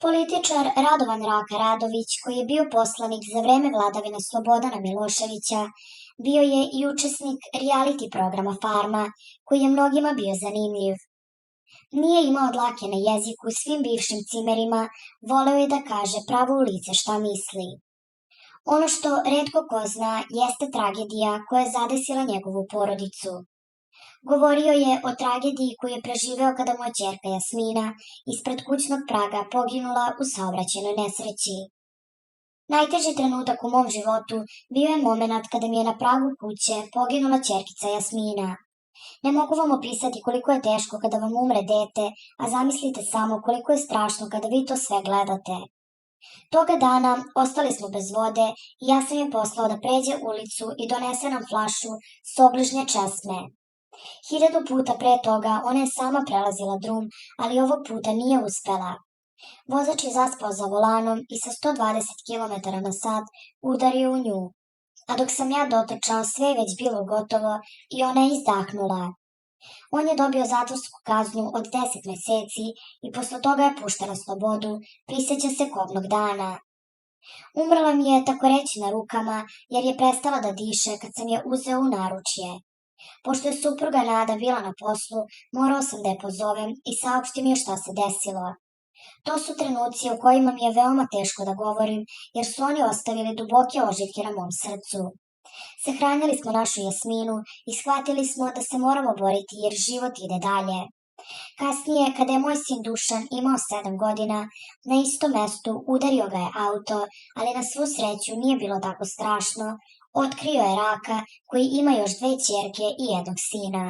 Političar Radovan Raka Radović, koji je bio poslanik za vreme vladavine Slobodana Miloševića, bio je i učesnik reality programa Farma, koji je mnogima bio zanimljiv. Nije imao dlake na jeziku svim bivšim cimerima, voleo je da kaže pravo u lice šta misli. Ono što retko ko zna jeste tragedija koja je zadesila njegovu porodicu. Govorio je o tragediji koju je preživeo kada mu je ćerka Jasmina ispred kućnog praga poginula u saobraćajnoj nesreći. Najteži trenutak u mom životu bio je moment kada mi je na pragu kuće poginula ćerkica Jasmina. Ne mogu vam opisati koliko je teško kada vam umre dete, a zamislite samo koliko je strašno kada vi to sve gledate. Toga dana ostali smo bez vode i ja sam je poslao da pređe ulicu i donese nam flašu s obližnje česme. 1000 puta pre toga ona je sama prelazila drum, ali ovog puta nije uspela. Vozač je zaspao za volanom i sa 120 km/h udario u nju. A dok sam ja dotrčao, sve je već bilo gotovo i ona je izdahnula. On je dobio zatvorsku kaznu od 10 meseci i posle toga je pušten na slobodu, priseća se kobnog dana. Umrla mi je tako reći na rukama, jer je prestala da diše kad sam je uzeo u naručje. Pošto je supruga Nada bila na poslu, morao sam da je pozovem i saopštim joj šta se desilo. To su trenuci o kojima mi je veoma teško da govorim, jer su oni ostavili duboke ožiljke na mom srcu. Sahranjali smo našu Jasminu i shvatili smo da se moramo boriti jer život ide dalje. Kasnije, kada je moj sin Dušan imao 7 godina, na istom mestu udario ga je auto, ali na svu sreću nije bilo tako strašno. Otkrio je Raka, koji ima još 2 ćerke i 1 sina.